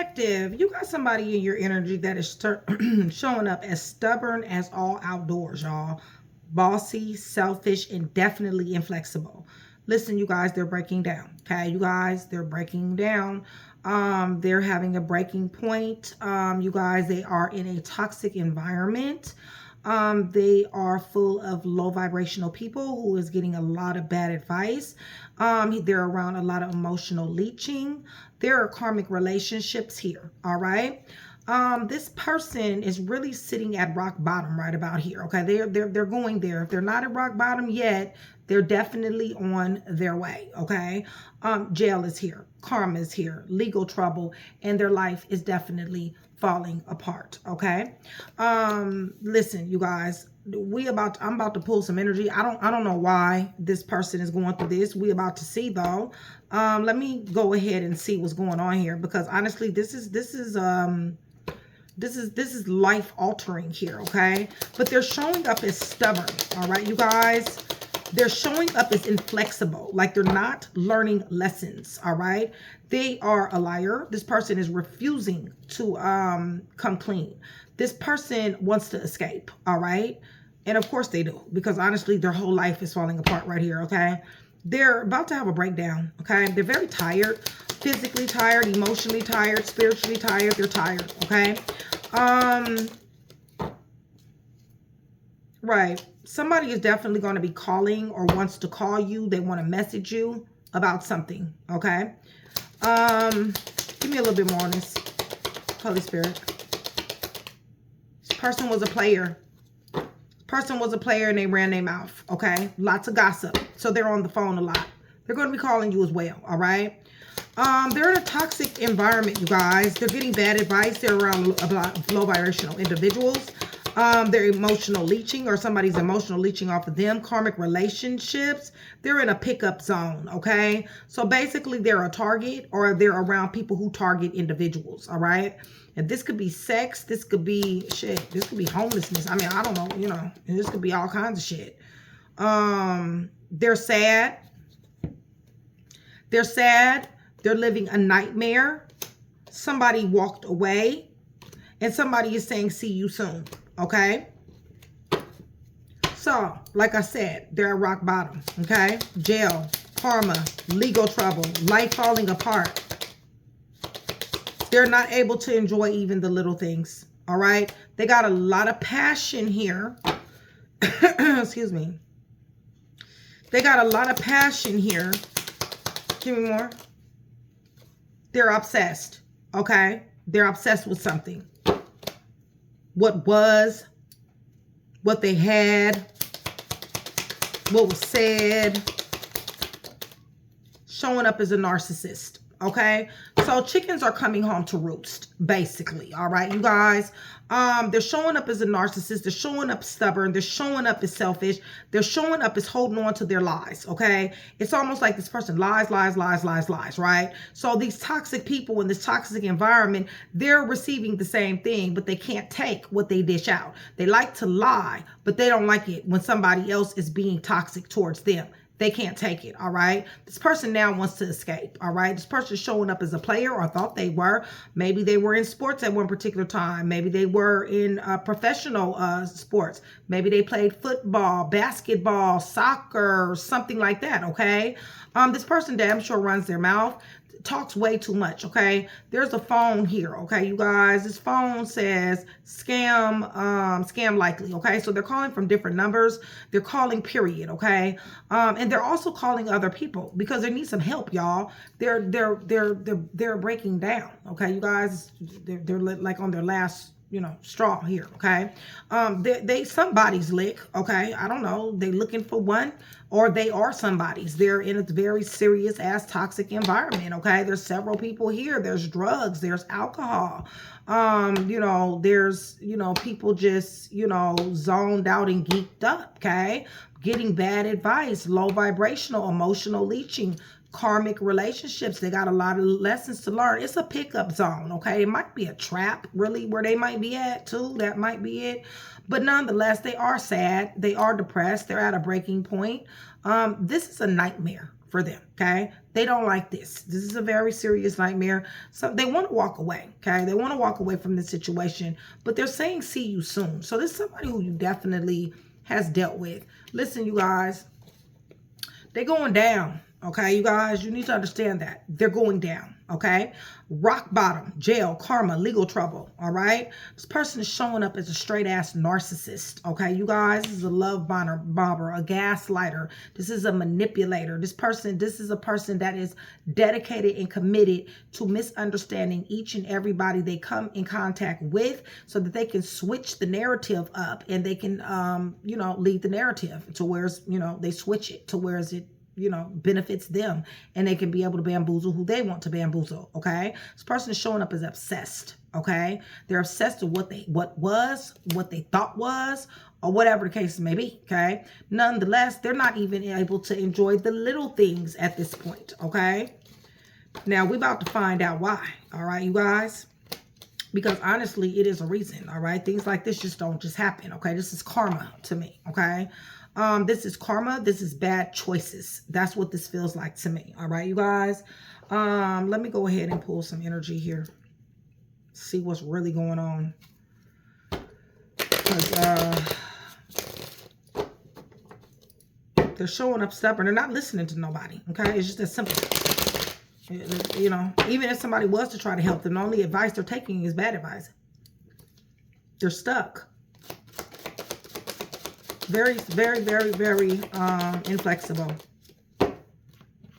Collective, you got somebody in your energy that is showing up as stubborn as all outdoors, y'all. Bossy, selfish, and definitely inflexible. Listen, you guys, they're breaking down. Okay, you guys, they're breaking down. They're having a breaking point. You guys, they are in a toxic environment. They are full of low vibrational people who is getting a lot of bad advice. They're around a lot of emotional leeching. There are karmic relationships here. All right. This person is really sitting at rock bottom right about here. Okay. They're going there. If they're not at rock bottom yet, they're definitely on their way. Okay. Jail is here. Karma is here. Legal trouble. And their life is definitely falling apart. Okay. Listen, you guys, I'm about to pull some energy. I don't know why this person is going through this. We about to see though. Let me go ahead and see what's going on here, because honestly, this is life altering here. Okay. But they're showing up as stubborn. All right, you guys. They're showing up as inflexible, like they're not learning lessons, all right? They are a liar. This person is refusing to come clean. This person wants to escape, all right? And of course they do, because honestly, their whole life is falling apart right here, okay? They're about to have a breakdown, okay? They're very tired, physically tired, emotionally tired, spiritually tired. They're tired, okay? Right. Somebody is definitely going to be calling or wants to call you. They want to message you about something. Okay. Give me a little bit more on this, Holy Spirit. This person was a player. Person was a player and they ran their mouth. Okay. Lots of gossip. So they're on the phone a lot. They're going to be calling you as well. All right. They're in a toxic environment, you guys. They're getting bad advice. They're around low vibrational individuals. They're emotional leeching, or somebody's emotional leeching off of them. Karmic relationships. They're in a pickup zone. Okay. So basically they're a target, or they're around people who target individuals. All right. And this could be sex. This could be shit. This could be homelessness. I mean, I don't know, you know, and this could be all kinds of shit. They're sad. They're sad. They're living a nightmare. Somebody walked away and somebody is saying, see you soon. Okay. So, like I said, they're at rock bottom. Okay. Jail, karma, legal trouble, life falling apart. They're not able to enjoy even the little things. All right. They got a lot of passion here. Excuse me. They got a lot of passion here. Give me more. They're obsessed. Okay. They're obsessed with something. What was, what they had, what was said. Showing up as a narcissist. Okay. So chickens are coming home to roost, basically. All right, you guys. They're showing up as a narcissist. They're showing up stubborn. They're showing up as selfish. They're showing up as holding on to their lies. Okay. It's almost like this person lies, right? So these toxic people in this toxic environment, they're receiving the same thing, but they can't take what they dish out. They like to lie, but they don't like it when somebody else is being toxic towards them. They can't take it, all right? This person now wants to escape, all right? This person is showing up as a player, or thought they were. Maybe they were in sports at one particular time. Maybe they were in professional sports. Maybe they played football, basketball, soccer, something like that, okay? This person damn sure runs their mouth. Talks way too much. Okay, there's a phone here. Okay, you guys, this phone says scam likely. Okay, so they're calling from different numbers. They're calling period. Okay, and they're also calling other people because they need some help, y'all. They're breaking down. Okay, you guys, they're like on their last, you know, straw here. Okay, they somebody's lick. Okay, I don't know, they looking for one, or they are somebody's. They're in a very serious ass toxic environment. Okay, there's several people here. There's drugs, there's alcohol, you know, there's, you know, people just, you know, zoned out and geeked up. Okay, getting bad advice, low vibrational, emotional leeching, karmic relationships. They got a lot of lessons to learn. It's a pickup zone. Okay, it might be a trap, really, where they might be at too. That might be it. But nonetheless, they are sad. They are depressed. They're at a breaking point. This is a nightmare for them, okay? They don't like this. This is a very serious nightmare. So they want to walk away, okay? They want to walk away from this situation, but they're saying see you soon. So this is somebody who you definitely has dealt with. Listen, you guys, they're going down, okay? You guys, you need to understand that. They're going down, okay? Rock bottom, jail, karma, legal trouble, all right? This person is showing up as a straight-ass narcissist, okay? You guys, this is a love bomber, a gaslighter. This is a manipulator. This is a person that is dedicated and committed to misunderstanding each and everybody they come in contact with so that they can switch the narrative up and they can, you know, lead the narrative to where, you know, they switch it to where it, you know, benefits them and they can be able to bamboozle who they want to bamboozle, okay? This person is showing up as obsessed, okay? They're obsessed with what they thought was, or whatever the case may be, okay? Nonetheless, they're not even able to enjoy the little things at this point, okay? Now, we're about to find out why, all right, you guys? Because honestly, it is a reason, all right? Things like this just don't just happen, okay? This is karma to me, okay? This is karma. This is bad choices. That's what this feels like to me. All right, you guys. Let me go ahead and pull some energy here. See what's really going on. Because they're showing up stubborn. They're not listening to nobody. Okay, it's just that simple. You know, even if somebody was to try to help them, the only advice they're taking is bad advice. They're stuck. Very, very, very, very inflexible.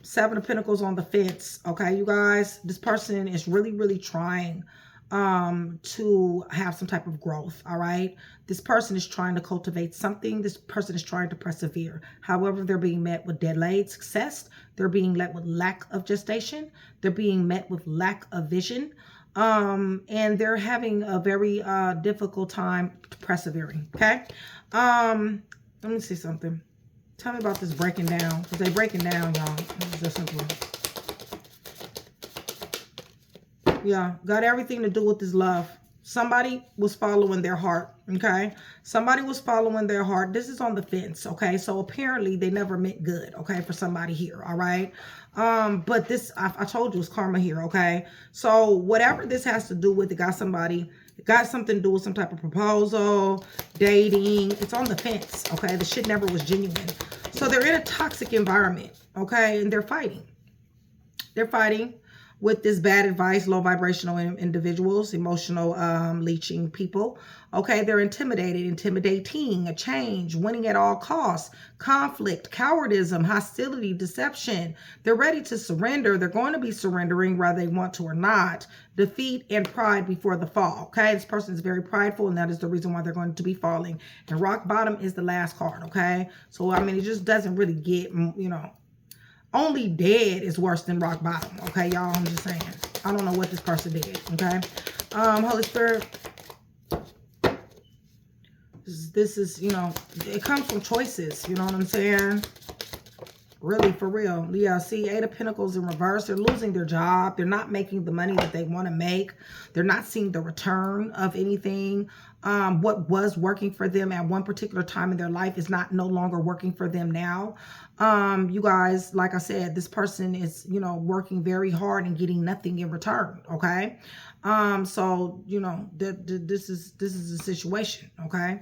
Seven of Pentacles on the fence. Okay, you guys, this person is really, really trying to have some type of growth. All right, this person is trying to cultivate something. This person is trying to persevere. However, they're being met with delayed success. They're being met with lack of gestation. They're being met with lack of vision. And they're having a very difficult time persevering. Okay. Let me see something. Tell me about this breaking down, because they're breaking down, y'all. This is just simple. Yeah, got everything to do with this love. Somebody was following their heart, okay? Somebody was following their heart. This is on the fence, okay? So apparently they never meant good, okay, for somebody here, all right? But this, I told you, it's karma here, okay? So whatever this has to do with, it got something to do with some type of proposal, dating. It's on the fence, okay? The shit never was genuine. So they're in a toxic environment, okay? And they're fighting. They're fighting with this bad advice, low vibrational individuals, emotional leeching people. Okay, they're intimidating, a change, winning at all costs, conflict, cowardism, hostility, deception. They're ready to surrender. They're going to be surrendering whether they want to or not. Defeat and pride before the fall. Okay, this person is very prideful, and that is the reason why they're going to be falling. And rock bottom is the last card, okay? So, I mean, it just doesn't really get, you know, only dead is worse than rock bottom. Okay, y'all, I'm just saying. I don't know what this person did, okay? Holy Spirit, this is, you know, it comes from choices, you know what I'm saying? Really, for real. Yeah, see, Eight of Pentacles in reverse. They're losing their job. They're not making the money that they want to make. They're not seeing the return of anything. What was working for them at one particular time in their life is no longer working for them now. You guys, like I said, this person is, you know, working very hard and getting nothing in return, okay? So, you know, this is a situation, okay?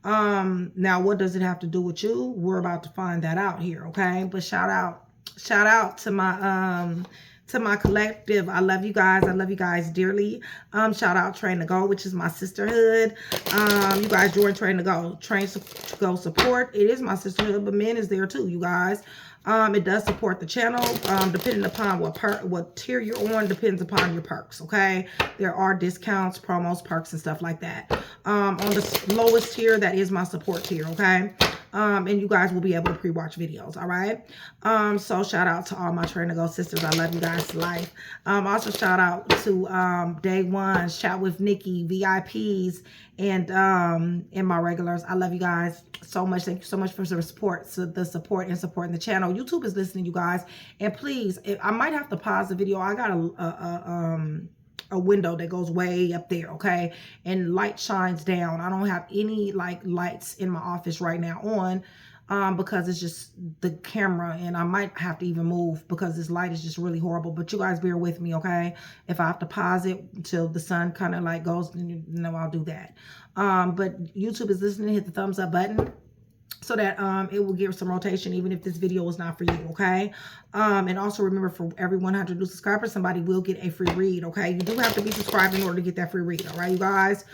Now, what does it have to do with you? We're about to find that out here, okay? But shout out to my collective. I love you guys. I love you guys dearly. Shout out Train to Go, which is my sisterhood. You guys join Train to Go. Train to Go support. It is my sisterhood, but men is there too, you guys. It does support the channel, depending upon what tier you're on, depends upon your perks, okay? There are discounts, promos, perks, and stuff like that. On the lowest tier, that is my support tier, okay? And you guys will be able to pre-watch videos, all right? So shout out to all my Train to Go sisters. I love you guys to life. Also shout out to Day One, Chat with Nikki, VIPs, and my regulars. I love you guys so much. Thank you so much for the support, and supporting the channel. YouTube is listening, you guys. And please, I might have to pause the video. I got a window that goes way up there, okay? And light shines down. I don't have any like lights in my office right now on. because it's just the camera, and I might have to even move because this light is just really horrible. But you guys bear with me, okay? If I have to pause it until the sun kind of like goes, then you know I'll do that. But YouTube is listening. Hit the thumbs up button so that it will give some rotation even if this video is not for you, okay? And also remember, for every 100 new subscribers, somebody will get a free read, okay? You do have to be subscribed in order to get that free read, all right, you guys?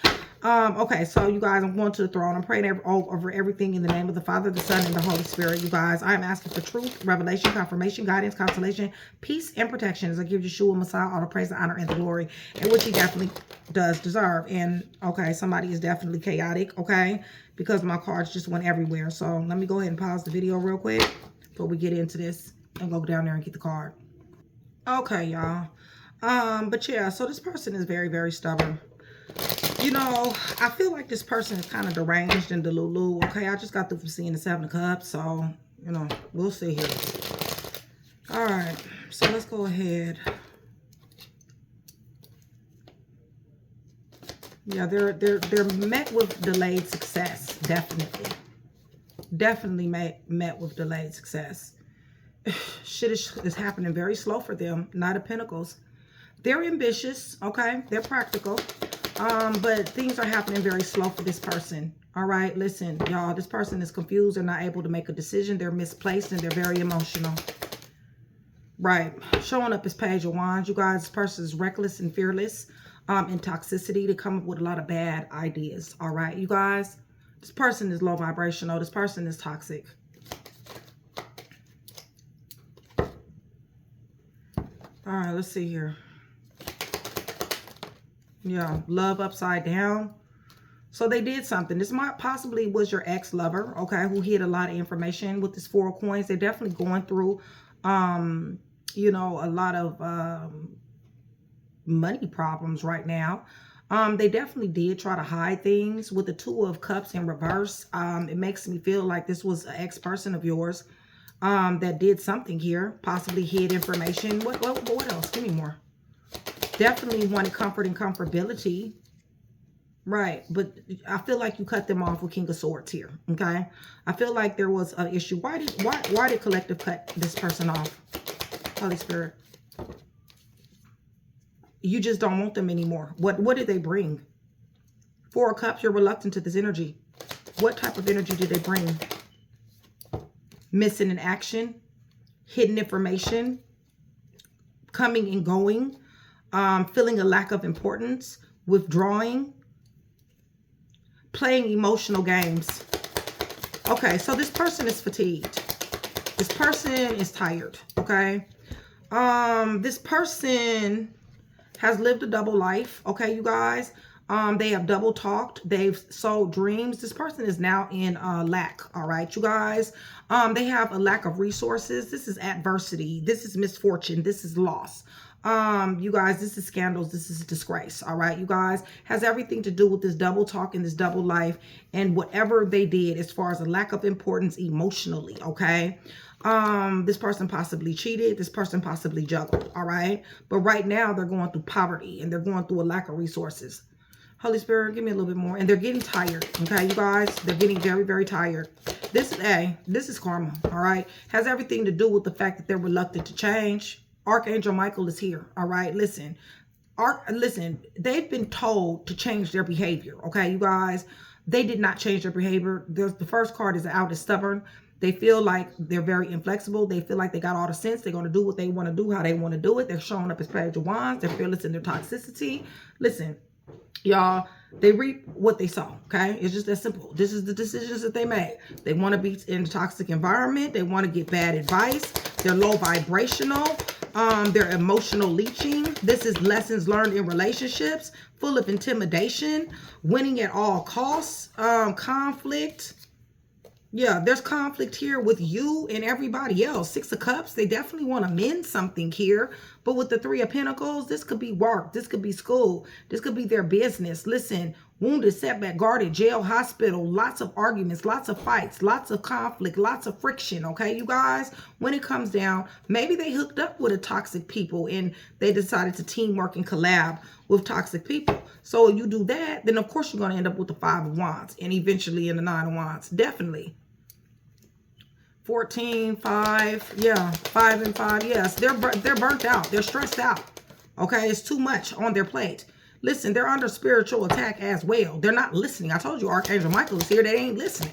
Okay, so you guys, I'm going to the throne. I'm praying over everything in the name of the Father, the Son, and the Holy Spirit, you guys. I'm asking for truth, revelation, confirmation, guidance, consolation, peace, and protection as I give Yeshua, Messiah, all the praise, the honor, and the glory, and which he definitely does deserve. And, okay, somebody is definitely chaotic, okay, because my cards just went everywhere. So let me go ahead and pause the video real quick before we get into this and go down there and get the card. Okay, y'all. But yeah, so this person is very, very stubborn. You know, I feel like this person is kind of deranged and delulu. Okay, I just got through from seeing the Seven of Cups, so, you know, we'll see here. All right, so let's go ahead. Yeah, they're met with delayed success, definitely. Definitely met with delayed success. Shit is happening very slow for them. Knight of Pentacles. They're ambitious, okay? They're practical. But things are happening very slow for this person. All right, listen, y'all, this person is confused. They're not able to make a decision. They're misplaced and they're very emotional. Right, showing up as Page of Wands. You guys, this person is reckless and fearless in toxicity to come up with a lot of bad ideas. All right, you guys, this person is low vibrational. This person is toxic. All right, let's see here. Yeah, love upside down. So they did something. This might possibly was your ex-lover, okay, who hid a lot of information with this Four of Coins. They're definitely going through, you know, a lot of money problems right now. They definitely did try to hide things with the Two of Cups in reverse. It makes me feel like this was an ex-person of yours that did something here, possibly hid information. What else? Give me more. Definitely wanted comfort and comfortability. Right. But I feel like you cut them off with King of Swords here. Okay. I feel like there was an issue. Why did Collective cut this person off? Holy Spirit. You just don't want them anymore. What did they bring? Four of Cups, you're reluctant to this energy. What type of energy did they bring? Missing in action, hidden information, coming and going, feeling a lack of importance, withdrawing, playing emotional games. Okay, so this person is fatigued. This person is tired, okay? This person has lived a double life, okay, you guys? They have double talked. They've sold dreams. This person is now in lack, all right, you guys? They have a lack of resources. This is adversity. This is misfortune. This is loss. You guys, this is scandals. This is disgrace, all right, you guys? Has everything to do with this double talk and this double life and whatever they did as far as a lack of importance emotionally, okay? This person possibly cheated. This person possibly juggled, all right? But right now they're going through poverty and they're going through a lack of resources. Holy Spirit, give me a little bit more. And they're getting tired, okay, you guys? They're getting very, very tired. This is karma, all right? Has everything to do with the fact that they're reluctant to change. Archangel Michael is here, all right? Listen, they've been told to change their behavior, okay, you guys? They did not change their behavior. The first card is out, is stubborn. They feel like they're very inflexible. They feel like they got all the sense. They're going to do what they want to do, how they want to do it. They're showing up as Page of Wands. They're fearless in their toxicity. Listen, y'all, they reap what they sow, okay? It's just that simple. This is the decisions that they made. They want to be in a toxic environment. They want to get bad advice. They're low vibrational. They're emotional leeching. This is lessons learned in relationships, full of intimidation, winning at all costs, conflict. Yeah, there's conflict here with you and everybody else. Six of Cups, they definitely want to mend something here. But with the Three of Pentacles, this could be work. This could be school. This could be their business. Listen, wounded, setback, guarded, jail, hospital, lots of arguments, lots of fights, lots of conflict, lots of friction, okay, you guys? When it comes down, maybe they hooked up with a toxic people and they decided to teamwork and collab with toxic people. So you do that, then of course you're going to end up with the Five of Wands and eventually in the Nine of Wands. Definitely. 14, 5. Yeah, 5 and 5. Yes, they're burnt out. They're stressed out. Okay, it's too much on their plate. Listen, they're under spiritual attack as well. They're not listening. I told you Archangel Michael is here. They ain't listening.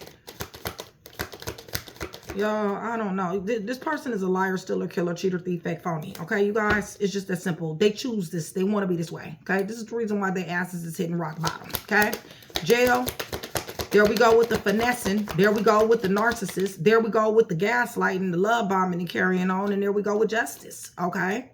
Y'all, I don't know. This person is a liar, stealer, killer, cheater, thief, fake, phony. Okay, you guys? It's just that simple. They choose this. They want to be this way. Okay, this is the reason why their asses is hitting rock bottom. Okay, jail. There we go with the finessing. There we go with the narcissist. There we go with the gaslighting, the love bombing and carrying on. And there we go with justice. Okay.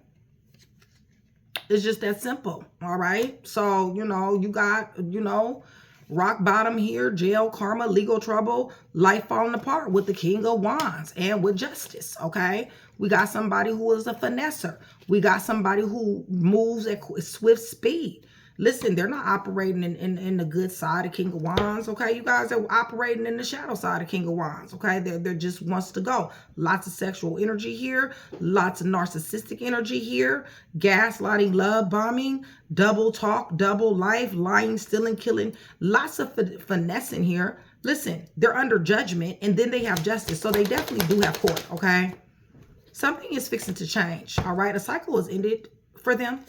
It's just that simple. All right. So, you know, you got, you know, rock bottom here, jail, karma, legal trouble, life falling apart with the King of Wands and with justice. Okay. We got somebody who is a finesser. We got somebody who moves at swift speed. Listen, they're not operating in the good side of King of Wands, okay? You guys are operating in the shadow side of King of Wands, okay? They're just wants to go. Lots of sexual energy here. Lots of narcissistic energy here. Gaslighting, love bombing, double talk, double life, lying, stealing, killing. Lots of finessing here. Listen, they're under judgment, and then they have justice, so they definitely do have court, okay? Something is fixing to change, all right? A cycle has ended for them.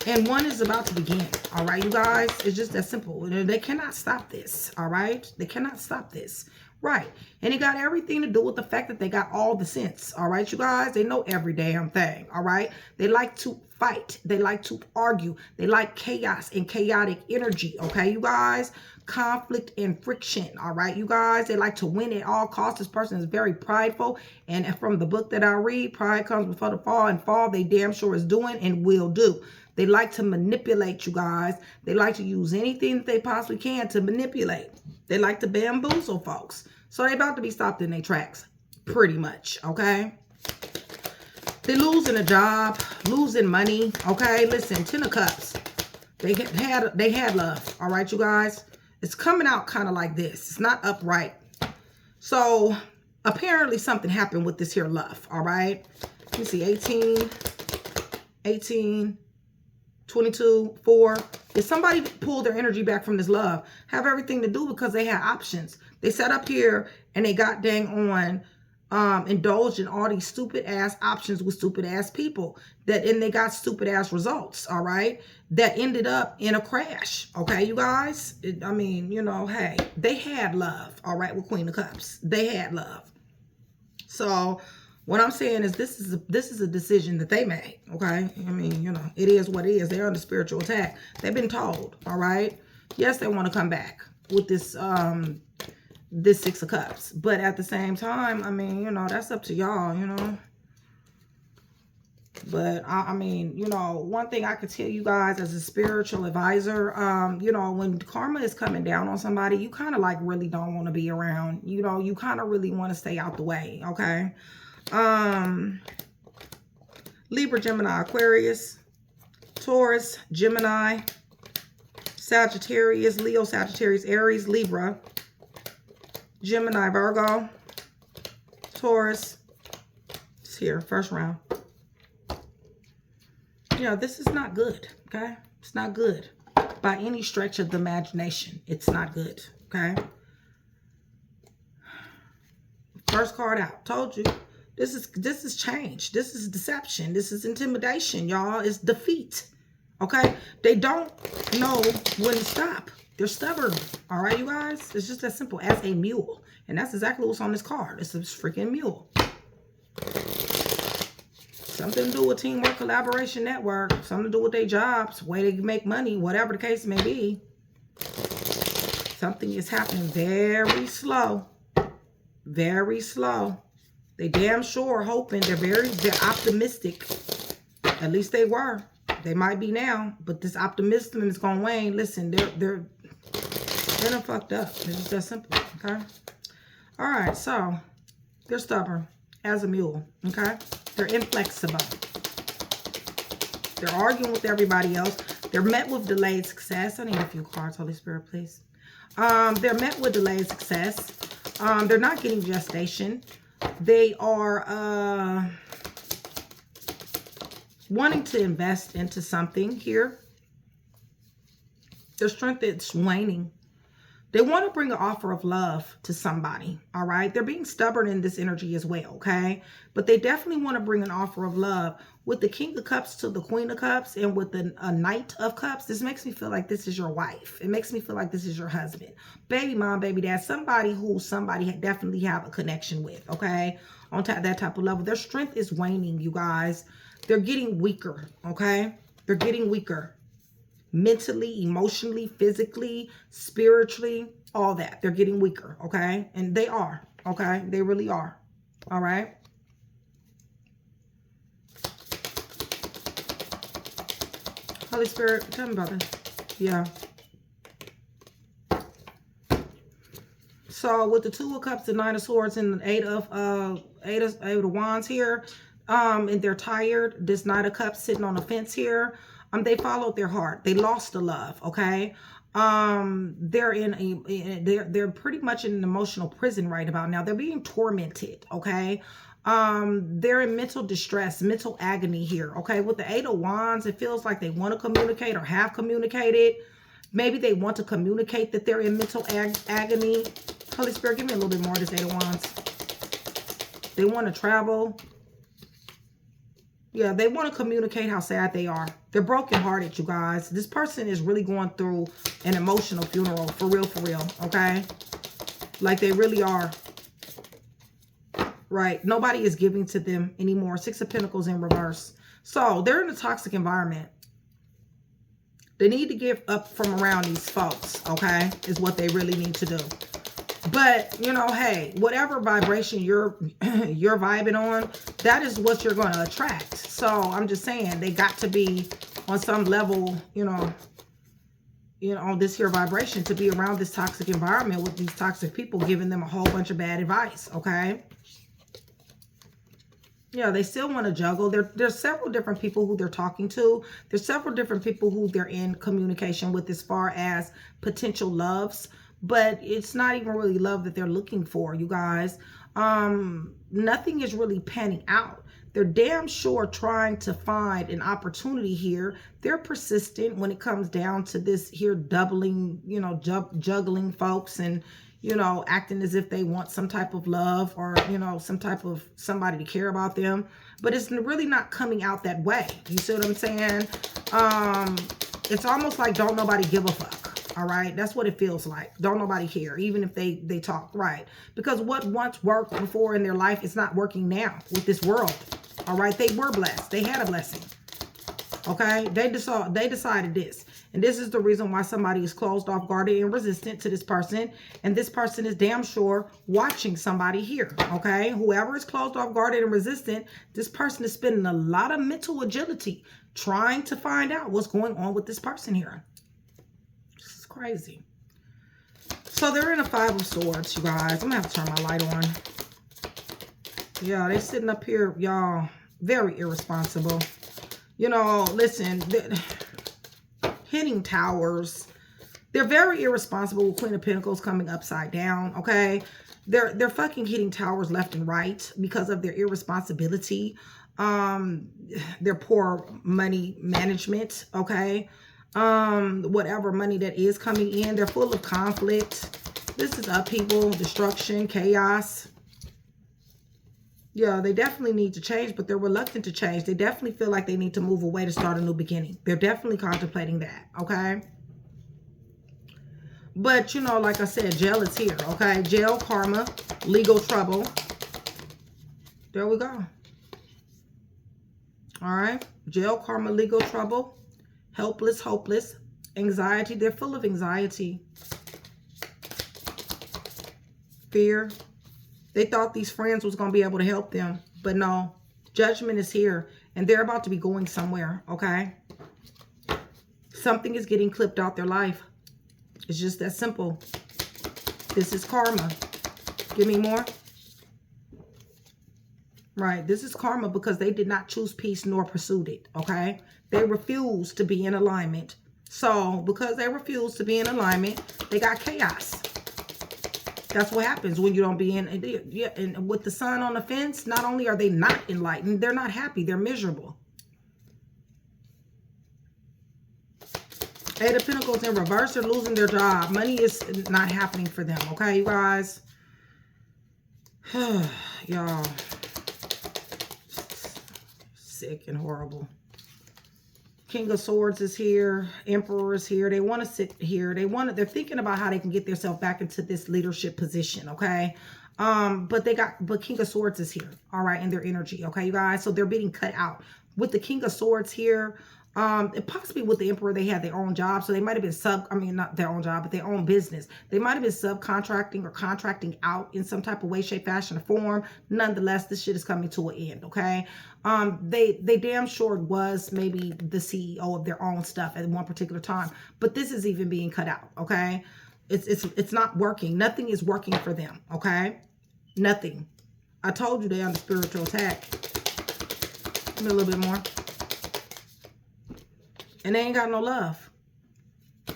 And one is about to begin. All right, you guys. It's just that simple. They cannot stop this. All right. They cannot stop this. Right. And it got everything to do with the fact that they got all the sense. All right, you guys. They know every damn thing. All right. They like to fight. They like to argue. They like chaos and chaotic energy. Okay, you guys. Conflict and friction. All right, you guys. They like to win at all costs. This person is very prideful. And from the book that I read, pride comes before the fall, and fall they damn sure is doing and will do. They like to manipulate, you guys. They like to use anything that they possibly can to manipulate. They like to bamboozle folks. So they about to be stopped in their tracks, pretty much, okay? They're losing a job, losing money, okay? Listen, 10 of Cups. They had love, all right, you guys? It's coming out kind of like this. It's not upright. So apparently something happened with this here love, all right? Let me see, 18, 22, 4. If somebody pulled their energy back from this love, have everything to do because they had options. They sat up here and they got dang on indulged in all these stupid ass options with stupid ass people and they got stupid ass results, all right, that ended up in a crash. Okay, you guys. I mean, you know, hey, they had love, all right, with Queen of Cups. They had love. So what I'm saying is this is a decision that they made, okay? I mean, you know, it is what it is. They're under spiritual attack. They've been told, all right? Yes, they want to come back with this this 6 of Cups. But at the same time, I mean, you know, that's up to y'all, you know? But, I mean, you know, one thing I could tell you guys as a spiritual advisor, you know, when karma is coming down on somebody, you kind of like really don't want to be around. You know, you kind of really want to stay out the way, okay? Libra, Gemini, Aquarius, Taurus, Gemini, Sagittarius, Leo, Sagittarius, Aries, Libra, Gemini, Virgo, Taurus. It's here, first round. Yeah, this is not good, okay? It's not good by any stretch of the imagination. It's not good, okay? First card out. Told you. This is change. This is deception. This is intimidation, y'all. It's defeat. Okay? They don't know when to stop. They're stubborn. All right, you guys? It's just that simple. As a mule. And that's exactly what's on this card. It's a freaking mule. Something to do with teamwork, collaboration, network. Something to do with their jobs, way they make money, whatever the case may be. Something is happening very slow. Very slow. They damn sure hoping. They're optimistic. At least they were. They might be now, but this optimism is gonna wane. Listen, they're done fucked up. It's just that simple. Okay. All right. So they're stubborn as a mule. Okay. They're inflexible. They're arguing with everybody else. They're met with delayed success. I need a few cards, Holy Spirit, please. They're met with delayed success. They're not getting gestation. They are wanting to invest into something here. Their strength is waning. They want to bring an offer of love to somebody, all right? They're being stubborn in this energy as well, okay? But they definitely want to bring an offer of love. With the King of Cups to the Queen of Cups and with the Knight of Cups, this makes me feel like this is your wife. It makes me feel like this is your husband. Baby mom, baby dad, somebody who somebody definitely have a connection with, okay? On that type of level. Their strength is waning, you guys. They're getting weaker, okay? They're getting weaker. Mentally, emotionally, physically, spiritually, all that. They're getting weaker, okay? And they are, okay? They really are, all right? Holy Spirit, tell me about this. Yeah. So with the Two of Cups, the Nine of Swords, and the Eight of Wands here, and they're tired. This Knight of Cups sitting on the fence here. They followed their heart. They lost the love, okay? They're pretty much in an emotional prison right about now. They're being tormented, okay? They're in mental distress, mental agony here, okay? With the Eight of Wands, it feels like they want to communicate or have communicated. Maybe they want to communicate that they're in mental agony. Holy Spirit, give me a little bit more of this Eight of Wands. They want to travel. Yeah, they want to communicate how sad they are. They're brokenhearted, you guys. This person is really going through an emotional funeral, for real, okay? Like they really are. Right. Nobody is giving to them anymore. Six of Pentacles in reverse. So they're in a toxic environment. They need to give up from around these folks, okay? Is what they really need to do. But, you know, hey, whatever vibration you're vibing on, that is what you're going to attract. So I'm just saying they got to be on some level, you know, on this here vibration to be around this toxic environment with these toxic people giving them a whole bunch of bad advice, okay? Yeah, they still want to juggle. There's several different people who they're talking to. There's several different people who they're in communication with as far as potential loves. But it's not even really love that they're looking for, you guys. Nothing is really panning out. They're damn sure trying to find an opportunity here. They're persistent when it comes down to this here doubling, you know, juggling folks and, you know, acting as if they want some type of love or, you know, some type of somebody to care about them. But it's really not coming out that way. You see what I'm saying? It's almost like don't nobody give a fuck. All right. That's what it feels like. Don't nobody care, even if they talk right. Because what once worked before in their life is not working now with this world. All right. They were blessed. They had a blessing. Okay. They decided this. And this is the reason why somebody is closed off, guarded, and resistant to this person. And this person is damn sure watching somebody here. Okay. Whoever is closed off, guarded, and resistant, this person is spending a lot of mental agility trying to find out what's going on with this person here. Crazy. So they're in a Five of Swords, you guys. I'm gonna have to turn my light on. Yeah, they're sitting up here, y'all, very irresponsible. You know, listen, hitting towers. They're very irresponsible with Queen of Pentacles coming upside down, okay? They're fucking hitting towers left and right because of their irresponsibility, their poor money management, okay? Whatever money that is coming in, they're full of conflict. This is upheaval, destruction, chaos. Yeah, they definitely need to change, but they're reluctant to change. They definitely feel like they need to move away to start a new beginning. They're definitely contemplating that, okay? But, you know, like I said, jail is here, okay? Jail, karma, legal trouble. There we go. All right? Jail, karma, legal trouble. Helpless, hopeless, anxiety. They're full of anxiety. Fear. They thought these friends was going to be able to help them. But no. Judgment is here. And they're about to be going somewhere. Okay? Something is getting clipped out their life. It's just that simple. This is karma. Give me more. Right. This is karma because they did not choose peace nor pursued it. Okay? They refused to be in alignment. So, because they refused to be in alignment, they got chaos. That's what happens when you don't be in. Yeah, and with the sun on the fence, not only are they not enlightened, they're not happy. They're miserable. Eight of Pentacles in reverse. They're losing their job. Money is not happening for them. Okay, you guys? Y'all. Sick and horrible. King of Swords is here. Emperor is here. They want to sit here. They're thinking about how they can get themselves back into this leadership position, okay? But King of Swords is here, all right, in their energy, okay, you guys? So they're being cut out. With the King of Swords here, and possibly with the Emperor, they had their own job. So they might have been not their own job, but their own business. They might have been subcontracting or contracting out in some type of way, shape, fashion, or form. Nonetheless, this shit is coming to an end, okay? They damn sure was maybe the CEO of their own stuff at one particular time. But this is even being cut out, okay? It's not working. Nothing is working for them, okay? Nothing. I told you they're under spiritual attack. Give me a little bit more. And they ain't got no love.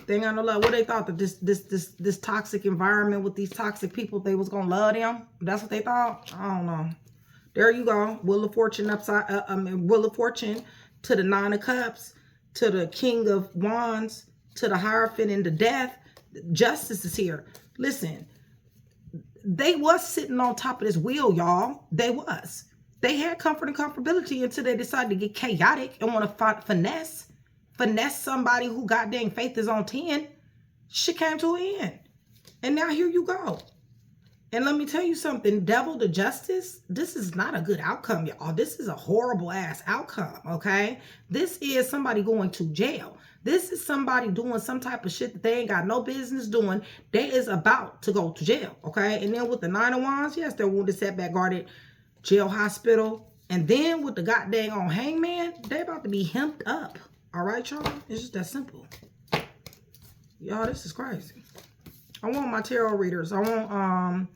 They ain't got no love. What they thought that this toxic environment with these toxic people, they was gonna love them? That's what they thought? I don't know. There you go. Wheel of Fortune Wheel of Fortune to the Nine of Cups, to the King of Wands, to the Hierophant and the Death. Justice is here. Listen, they was sitting on top of this wheel, y'all. They was. They had comfort and comfortability until they decided to get chaotic and want to finesse somebody who goddamn faith is on 10. Shit came to an end. And now here you go. And let me tell you something, devil to justice, this is not a good outcome, y'all. This is a horrible ass outcome, okay? This is somebody going to jail. This is somebody doing some type of shit that they ain't got no business doing. They is about to go to jail, okay? And then with the Nine of Wands, yes, they're wounded, setback, guarded, jail, hospital. And then with the goddamn on hangman, they about to be hemped up. All right, y'all? It's just that simple. Y'all, this is crazy. I want my tarot readers. I want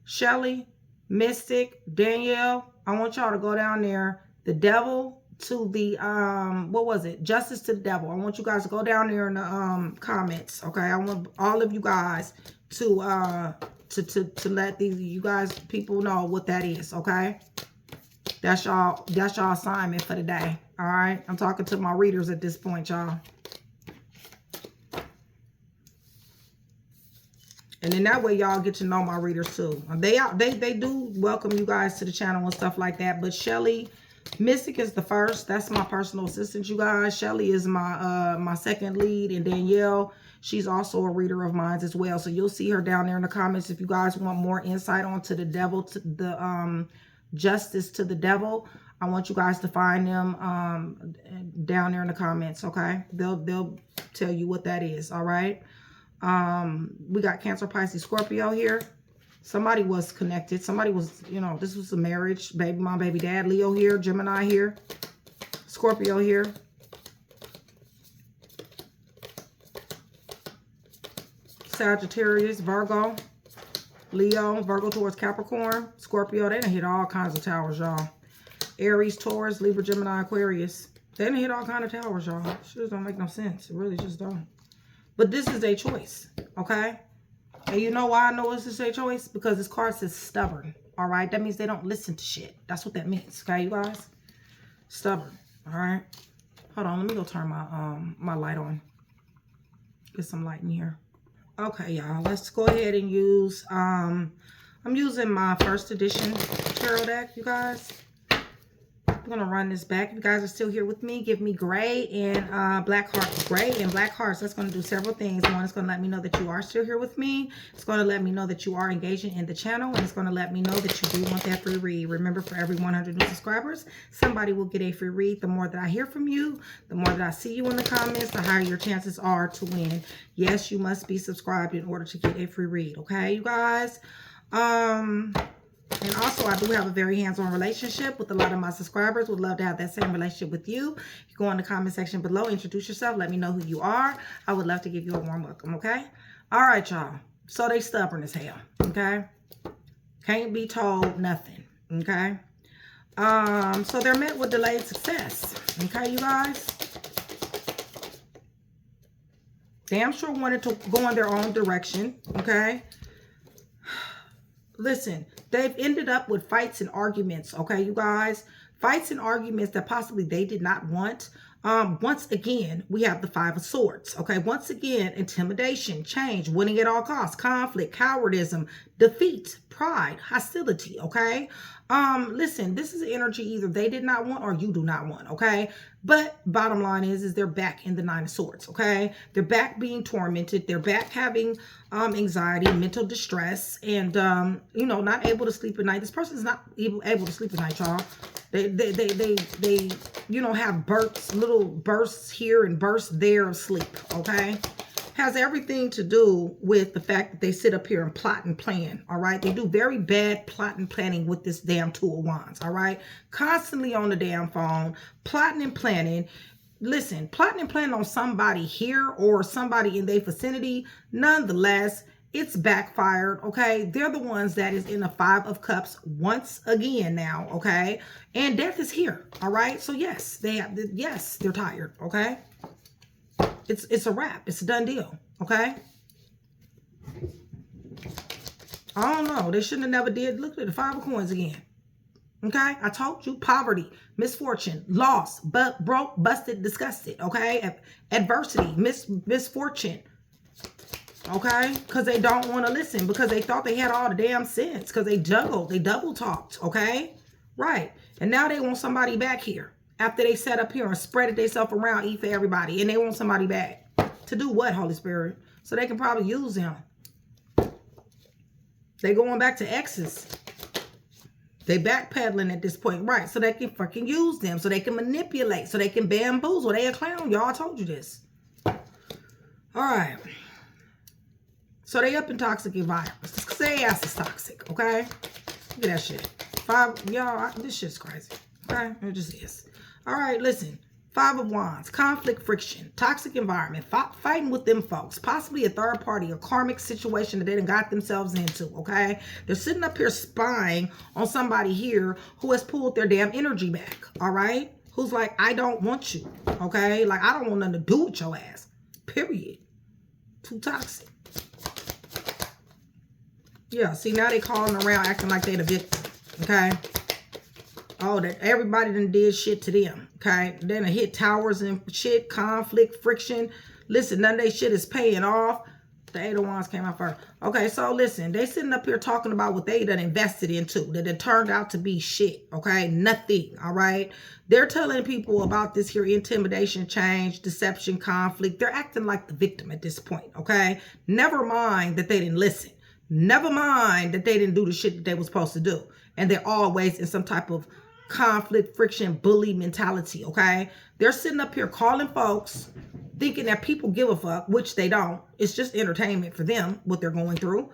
Shelly, Mystic, Danielle. I want y'all to go down there. The devil to the, what was it? Justice to the devil. I want you guys to go down there in the comments, okay? I want all of you guys to let you guys, people know what that is, okay? That's y'all assignment for the day. All right, I'm talking to my readers at this point, y'all. And in that way, y'all get to know my readers too. They do welcome you guys to the channel and stuff like that. But Shelly, Mystic is the first. That's my personal assistant, you guys. Shelly is my second lead, and Danielle, she's also a reader of mine as well. So you'll see her down there in the comments if you guys want more insight onto the devil, to the justice to the devil. I want you guys to find them down there in the comments, okay? They'll tell you what that is, all right? We got Cancer, Pisces, Scorpio here. Somebody was connected. Somebody was, you know, this was a marriage. Baby mom, baby dad. Leo here. Gemini here. Scorpio here. Sagittarius, Virgo. Leo, Virgo towards Capricorn. Scorpio, they done hit all kinds of towers, y'all. Aries, Taurus, Libra, Gemini, Aquarius. They done hit all kinds of towers, y'all. It just don't make no sense. It really just don't. But this is a choice, okay? And you know why I know this is a choice? Because this card says stubborn, all right? That means they don't listen to shit. That's what that means, okay, you guys? Stubborn, all right? Hold on, let me go turn my my light on. Get some light in here. Okay, y'all, let's go ahead and use, I'm using my first edition tarot deck, you guys. I'm going to run this back. If you guys are still here with me, give me gray and black hearts. Gray and black hearts. That's going to do several things. One, it's going to let me know that you are still here with me. It's going to let me know that you are engaging in the channel. And it's going to let me know that you do want that free read. Remember, for every 100 new subscribers, somebody will get a free read. The more that I hear from you, the more that I see you in the comments, the higher your chances are to win. Yes, you must be subscribed in order to get a free read. Okay, you guys? And also, I do have a very hands-on relationship with a lot of my subscribers. Would love to have that same relationship with you. You go in the comment section below, introduce yourself, let me know who you are. I would love to give you a warm welcome, okay? All right, y'all. So they stubborn as hell, okay? Can't be told nothing, okay? So they're met with delayed success, okay, you guys? Damn sure wanted to go in their own direction, okay? Listen, they've ended up with fights and arguments, okay, you guys? Fights and arguments that possibly they did not want. Once again, we have the Five of Swords. Okay, once again, intimidation, change, winning at all costs, conflict, cowardice, defeat, pride, hostility. Okay, listen, this is energy either they did not want or you do not want. Okay, but bottom line is they're back in the Nine of Swords. Okay, they're back being tormented. They're back having anxiety, mental distress, and you know, not able to sleep at night. This person is not able to sleep at night, y'all. They you know, have bursts, little bursts here and bursts there of sleep. Okay, has everything to do with the fact that they sit up here and plot and plan. All right, they do very bad plot and planning with this damn Two of Wands. All right, constantly on the damn phone, plotting and planning. Listen, plotting and planning on somebody here or somebody in their vicinity. Nonetheless, it's backfired. Okay, they're the ones that is in the Five of Cups once again now. Okay, and death is here. All right, so yes, they're tired. Okay, it's a wrap. It's a done deal. Okay, I don't know. They shouldn't have never did. Look at the Five of Coins again. Okay, I told you, poverty, misfortune, loss, broke, busted, disgusted. Okay, adversity, misfortune. Okay, because they don't want to listen, because they thought they had all the damn sense, because they double talked. Okay, right, and now they want somebody back here after they sat up here and spreaded themselves around, eat for everybody, and they want somebody back to do what, Holy Spirit? So they can probably use them. They going back to exes. They backpedaling at this point, right? So they can fucking use them, so they can manipulate, so they can bamboozle. They a clown, y'all. I told you this. All right. So they up in toxic environments. Because their ass is toxic, okay? Look at that shit. Y'all, this shit's crazy. Okay? It just is. All right, listen. Five of Wands, conflict, friction, toxic environment, fighting with them folks, possibly a third party, a karmic situation that they done got themselves into, okay? They're sitting up here spying on somebody here who has pulled their damn energy back, all right? Who's like, I don't want you, okay? Like, I don't want nothing to do with your ass, period. Too toxic. Yeah, see, now they calling around acting like they the victim, okay? Oh, that everybody done did shit to them, okay? Then they hit towers and shit, conflict, friction. Listen, none of that shit is paying off. The Eight of Wands came out first. Okay, so listen, they sitting up here talking about what they done invested into, that it turned out to be shit, okay? Nothing, all right? They're telling people about this here intimidation, change, deception, conflict. They're acting like the victim at this point, okay? Never mind that they didn't listen. Never mind that they didn't do the shit that they were supposed to do. And they're always in some type of conflict, friction, bully mentality, okay? They're sitting up here calling folks, thinking that people give a fuck, which they don't. It's just entertainment for them, what they're going through.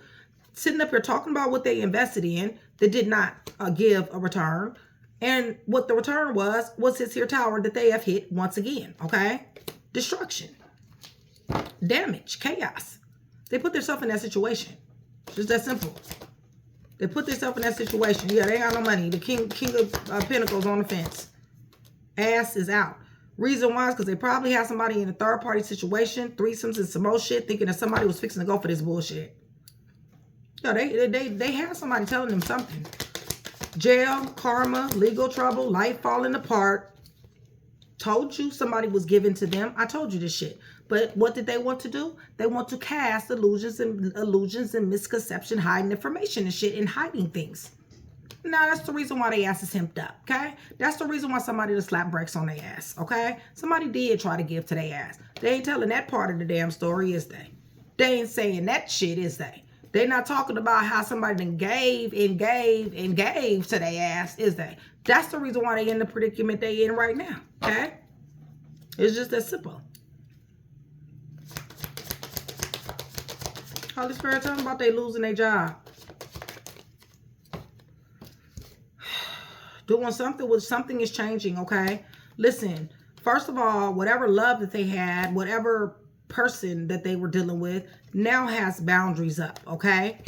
Sitting up here talking about what they invested in that did not give a return. And what the return was this here tower that they have hit once again, okay? Destruction, damage, chaos. They put themselves in that situation. Just that simple. They put themselves in that situation. Yeah, they got no money. The king of Pentacles on the fence. Ass is out. Reason why is because they probably have somebody in a third party situation, threesomes and some more shit, thinking that somebody was fixing to go for this bullshit. Yeah, they have somebody telling them something. Jail, karma, legal trouble, life falling apart. Told you somebody was given to them. I told you this shit. But what did they want to do? They want to cast illusions and misconception, hiding information and shit, and hiding things. Now, that's the reason why they ass is hemped up, okay? That's the reason why somebody to slap brakes on their ass, okay? Somebody did try to give to their ass. They ain't telling that part of the damn story, is they? They ain't saying that shit, is they? They not talking about how somebody then gave and gave and gave to their ass, is they? That's the reason why they in the predicament they in right now, okay? It's just that simple. Holy Spirit, tell them about they losing their job. Doing something with something is changing, okay? Listen, first of all, whatever love that they had, whatever person that they were dealing with, now has boundaries up, okay?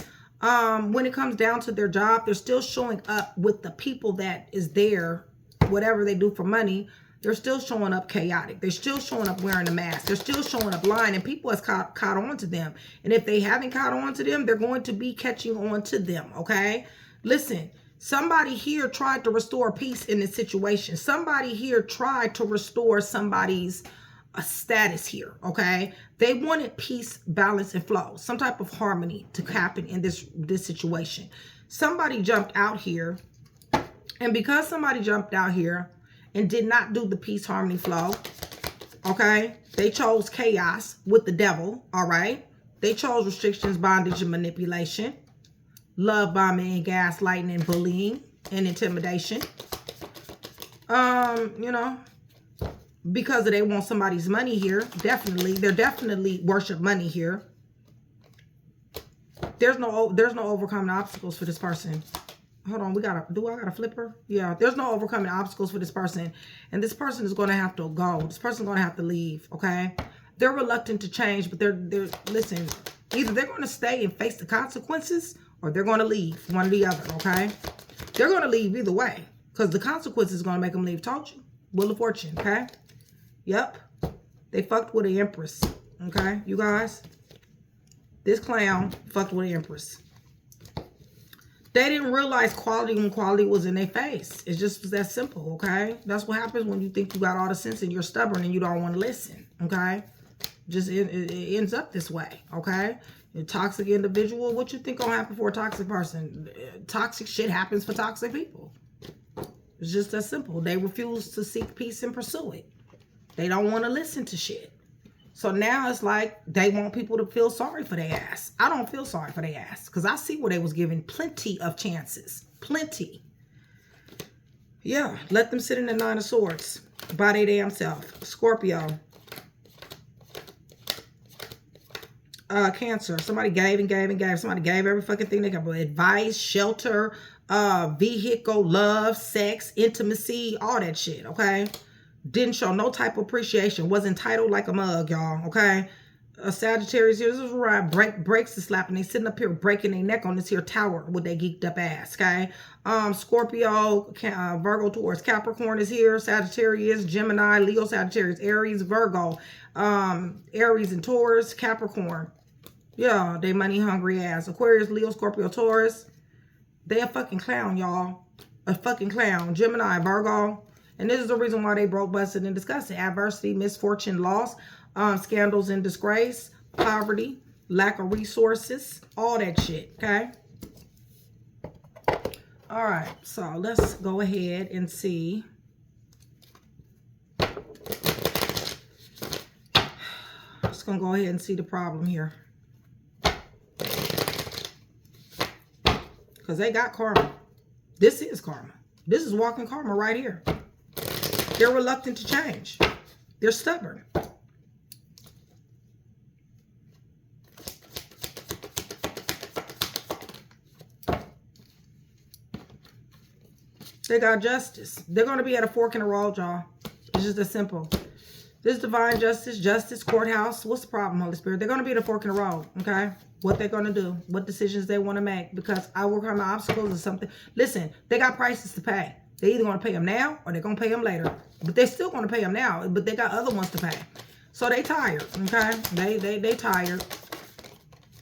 When it comes down to their job, they're still showing up with the people that is there, whatever they do for money. They're still showing up chaotic. They're still showing up wearing a mask. They're still showing up lying, and people has caught on to them. And if they haven't caught on to them, they're going to be catching on to them, okay? Listen, Somebody here tried to restore peace in this situation. Somebody here tried to restore somebody's status here, okay? They wanted peace, balance, and flow. Some type of harmony to happen in this situation. Somebody jumped out here. And because somebody jumped out here and did not do the peace, harmony, flow, okay? They chose chaos with the devil, all right? They chose restrictions, bondage, and manipulation. Love bombing and gaslighting and bullying and intimidation. You know, because they want somebody's money here. Definitely. They're definitely worship money here. There's no overcoming obstacles for this person. Hold on, do I got a flipper? Yeah, there's no overcoming obstacles for this person. And this person is going to have to go. This person's going to have to leave, okay? They're reluctant to change, but they're listen, either they're going to stay and face the consequences, or they're going to leave, one or the other, okay? They're going to leave either way, because the consequences is going to make them leave. Told you. Wheel of Fortune, okay? Yep. They fucked with an empress, okay? You guys, this clown fucked with an empress. They didn't realize quality when quality was in their face. It's just that simple, okay? That's what happens when you think you got all the sense and you're stubborn and you don't want to listen, okay? Just it ends up this way, okay? A toxic individual, what you think gonna happen for a toxic person? Toxic shit happens for toxic people. It's just that simple. They refuse to seek peace and pursue it. They don't want to listen to shit. So now it's like they want people to feel sorry for their ass. I don't feel sorry for their ass because I see where they was given plenty of chances. Plenty. Yeah, let them sit in the Nine of Swords by their damn self. Scorpio. Cancer. Somebody gave and gave and gave. Somebody gave every fucking thing they could. Advice, shelter, vehicle, love, sex, intimacy, all that shit, okay? Didn't show no type of appreciation. Was entitled like a mug, y'all, okay? Sagittarius here, this is where I breaks the slap, and they sitting up here breaking their neck on this here tower with their geeked up ass, okay? Scorpio, Virgo, Taurus, Capricorn is here. Sagittarius, Gemini, Leo, Sagittarius, Aries, Virgo, Aries and Taurus, Capricorn. Yeah, they money hungry ass. Aquarius, Leo, Scorpio, Taurus. They a fucking clown, y'all. A fucking clown. Gemini, Virgo. And this is the reason why they broke, busted, and disgusted. Adversity, misfortune, loss, scandals and disgrace, poverty, lack of resources, all that shit, okay? All right, so let's go ahead and see. Just gonna go ahead and see the problem here. Because they got karma. This is karma. This is walking karma right here. They're reluctant to change. They're stubborn. They got justice. They're going to be at a fork in the road, y'all. It's just that simple. This divine justice, justice, courthouse. What's the problem, Holy Spirit? They're going to be at a fork in the road, okay? What they're going to do. What decisions they want to make. Because I work on my obstacles or something. Listen, they got prices to pay. They're either going to pay them now or they're going to pay them later. But they're still going to pay them now. But they got other ones to pay. So they tired, okay? They tired.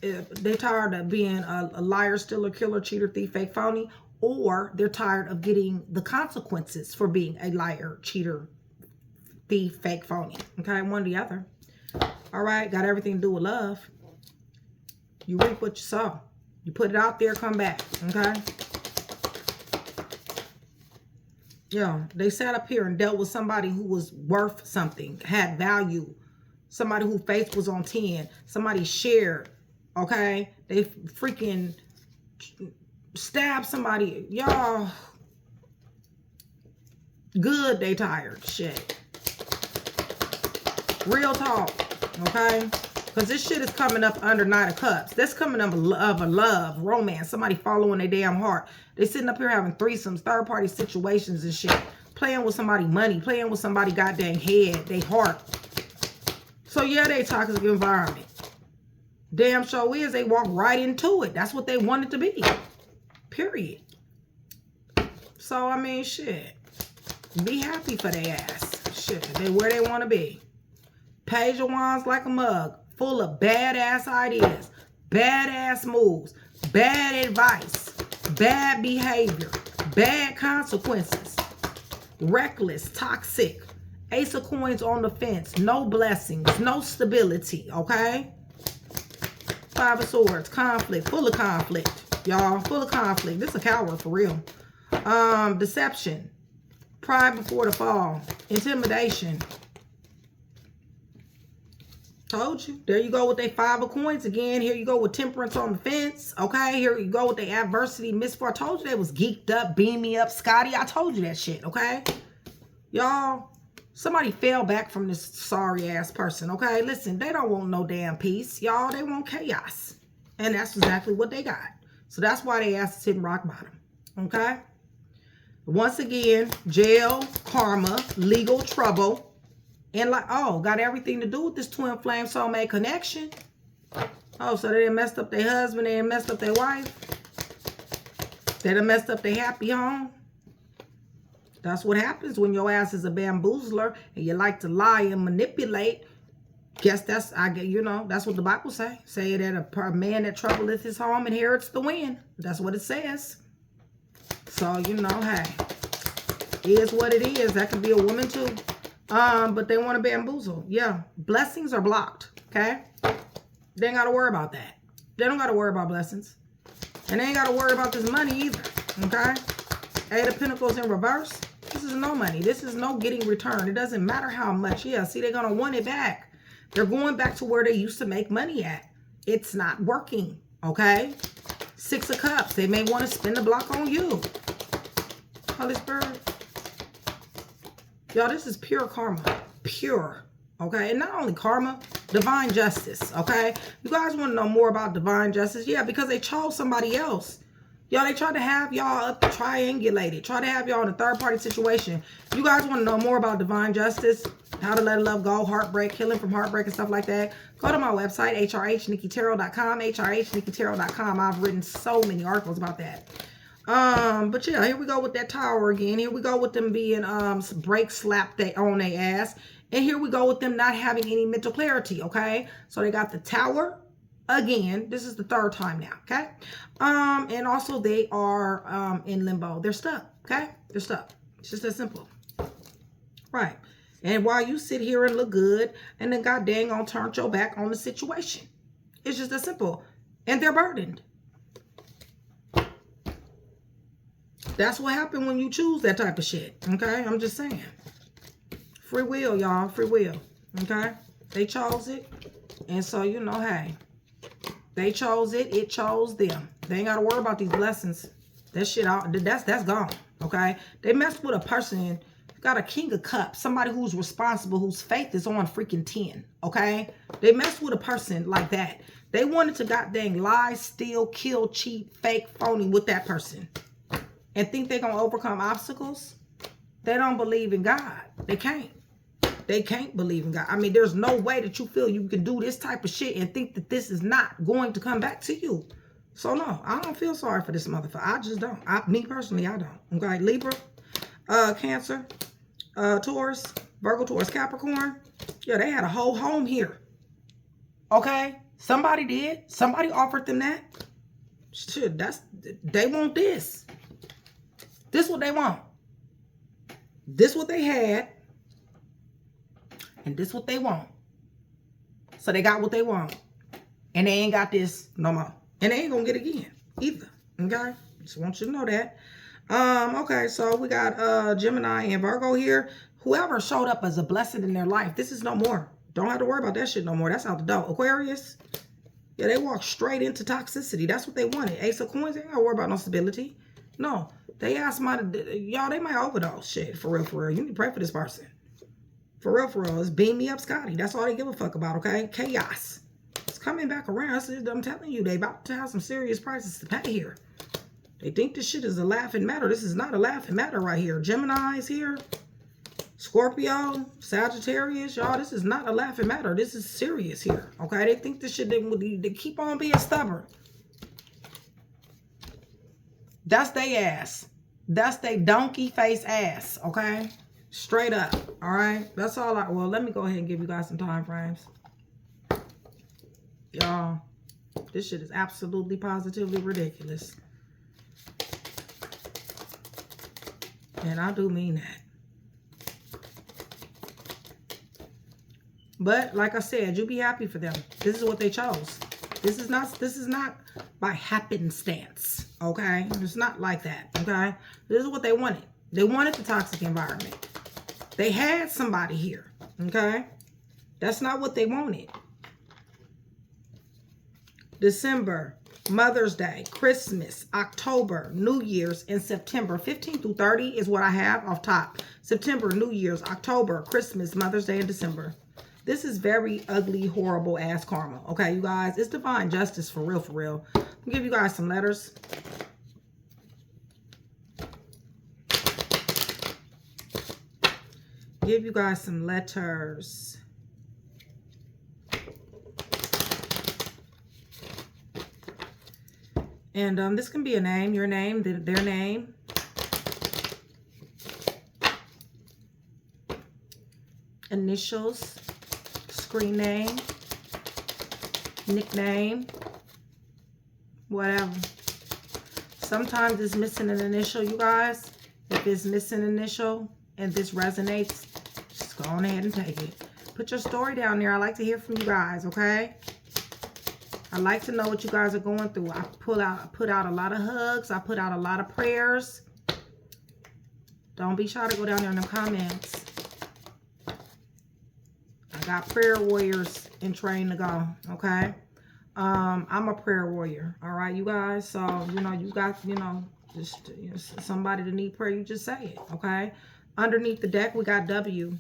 They tired of being a liar, stealer, killer, cheater, thief, fake, phony. Or they're tired of getting the consequences for being a liar, cheater, thief, fake, phony. Okay, one or the other. All right, got everything to do with love. You reap what you sow. You put it out there, come back. Okay? Yeah, they sat up here and dealt with somebody who was worth something, had value. Somebody whose faith was on 10. Somebody shared. Okay? They freaking stab somebody. Y'all, good they tired. Shit. Real talk. Okay? Because this shit is coming up under Knight of Cups. That's coming up of a love, romance. Somebody following their damn heart. They sitting up here having threesomes, third-party situations and shit. Playing with somebody money. Playing with somebody goddamn head, they heart. So yeah, they toxic environment. Damn sure is. They walk right into it. That's what they want it to be. Period. So, I mean, shit. Be happy for their ass. Shit. They where they want to be. Page of Wands like a mug. Full of badass ideas. Badass moves. Bad advice. Bad behavior. Bad consequences. Reckless, toxic. Ace of Coins on the fence. No blessings. No stability. Okay? Five of Swords. Conflict. Full of conflict. Y'all. Full of conflict. This is a coward for real. Deception. Pride before the fall. Intimidation. Told you. There you go with their Five of Coins again. Here you go with Temperance on the fence. Okay. Here you go with the adversity, misfortune. I told you they was geeked up, beam me up, Scotty. I told you that shit. Okay. Y'all, somebody fell back from this sorry ass person. Okay. Listen, they don't want no damn peace. Y'all, they want chaos. And that's exactly what they got. So that's why they asked to sit in rock bottom. Okay. Once again, jail, karma, legal trouble. And like, oh, got everything to do with this twin flame soulmate connection. Oh, so they done messed up their husband, they done messed up their wife. They done messed up their happy home. That's what happens when your ass is a bamboozler and you like to lie and manipulate. Guess that's, you know, that's what the Bible say. Say that a man that troubleth his home inherits the wind. That's what it says. So, you know, hey, it is what it is. That could be a woman too. But they want to bamboozle. Yeah. Blessings are blocked. Okay. They ain't got to worry about that. They don't got to worry about blessings. And they ain't got to worry about this money either. Okay. Eight of Pentacles in reverse. This is no money. This is no getting returned. It doesn't matter how much. Yeah. See, they're going to want it back. They're going back to where they used to make money at. It's not working. Okay. Six of Cups. They may want to spin the block on you. Holy Spirit. Y'all, this is pure karma. Pure. Okay? And not only karma, divine justice. Okay? You guys want to know more about divine justice? Yeah, because they chose somebody else. Y'all, they tried to have y'all up triangulated. Try to have y'all in a third-party situation. You guys want to know more about divine justice? How to let love go, heartbreak, healing from heartbreak and stuff like that? Go to my website, HRHNikkiTarot.com. HRHNikkiTarot.com. I've written so many articles about that. But yeah, here we go with that tower again. Here we go with them being break slap on their ass. And here we go with them not having any mental clarity, okay? So they got the tower again. This is the third time now, okay? And also they are in limbo. They're stuck, okay? They're stuck. It's just that simple. Right. And while you sit here and look good, and then god dang on turn your back on the situation. It's just that simple. And they're burdened. That's what happened when you choose that type of shit. Okay? I'm just saying. Free will, y'all. Free will. Okay? They chose it. And so, you know, hey. They chose it. It chose them. They ain't got to worry about these blessings. That shit, that's gone. Okay? They messed with a person, got a King of Cups. Somebody who's responsible, whose faith is on freaking 10. Okay? They messed with a person like that. They wanted to goddamn lie, steal, kill, cheat, fake, phony with that person. And think they're going to overcome obstacles. They don't believe in God. They can't. They can't believe in God. I mean, there's no way that you feel you can do this type of shit and think that this is not going to come back to you. So, no, I don't feel sorry for this motherfucker. I just don't. Me personally, I don't. Okay, Libra, Cancer, Taurus, Virgo, Taurus, Capricorn. Yeah, they had a whole home here. Okay? Somebody did. Somebody offered them that. Shit, they want this. This is what they want. This what they had. And this what they want. So they got what they want. And they ain't got this no more. And they ain't gonna get it again either. Okay? Just want you to know that. Okay, so we got Gemini and Virgo here. Whoever showed up as a blessing in their life, this is no more. Don't have to worry about that shit no more. That's out the door. Aquarius. Yeah, they walk straight into toxicity. That's what they wanted. Ace of Coins, they ain't gotta worry about no stability. No. They asked y'all, they might overdose. Shit, for real, for real. You need to pray for this person. For real, it's beam me up, Scotty. That's all they give a fuck about, okay? Chaos. It's coming back around. I'm telling you, they about to have some serious prices to pay here. They think this shit is a laughing matter. This is not a laughing matter right here. Gemini is here. Scorpio, Sagittarius, y'all, this is not a laughing matter. This is serious here, okay? They think this shit, they keep on being stubborn. That's they ass. That's they donkey face ass, okay? Straight up, all right? That's all well, let me go ahead and give you guys some time frames. Y'all, this shit is absolutely, positively ridiculous. And I do mean that. But like I said, you be happy for them. This is what they chose. This is not by happenstance. Okay? It's not like that. Okay? This is what they wanted. They wanted the toxic environment. They had somebody here. Okay? That's not what they wanted. December, Mother's Day, Christmas, October, New Year's, and September. 15 through 30 is what I have off top. September, New Year's, October, Christmas, Mother's Day, and December. This is very ugly, horrible ass karma. Okay, you guys? It's divine justice for real, for real. I'll give you guys some letters. Give you guys some letters. And this can be a name, your name, their name. Initials, screen name, nickname, whatever. Sometimes it's missing an initial, you guys. If it's missing an initial and this resonates, just go on ahead and take it. Put your story down there. I like to hear from you guys, okay? I like to know what you guys are going through. I put out a lot of hugs. I put out a lot of prayers. Don't be shy to go down there in the comments. I got prayer warriors in train to go, okay? I'm a prayer warrior, all right, you guys? So, you know, you got, just somebody that need prayer, you just say it, okay? Underneath the deck, we got W.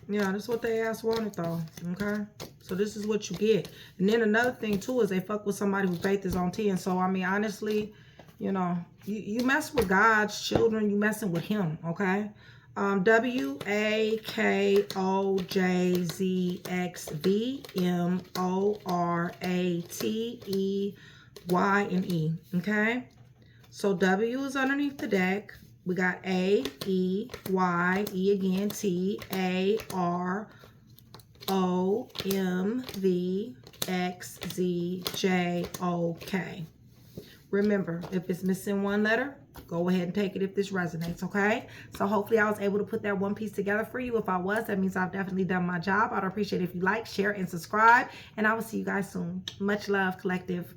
Yeah, that's what they asked wanted, though, okay? So this is what you get. And then another thing, too, is they fuck with somebody whose faith is on 10. So, I mean, honestly, you know, you mess with God's children, you messing with him, okay? WAKOJZXVMORATEYE, okay? So W is underneath the deck. We got A, E, Y, E again, T, A, R, O, M, V, X, Z, J, O, K. Remember, if it's missing one letter, go ahead and take it if this resonates, okay? So hopefully I was able to put that one piece together for you. If I was, that means I've definitely done my job. I'd appreciate it if you like, share, and subscribe. And I will see you guys soon. Much love, collective.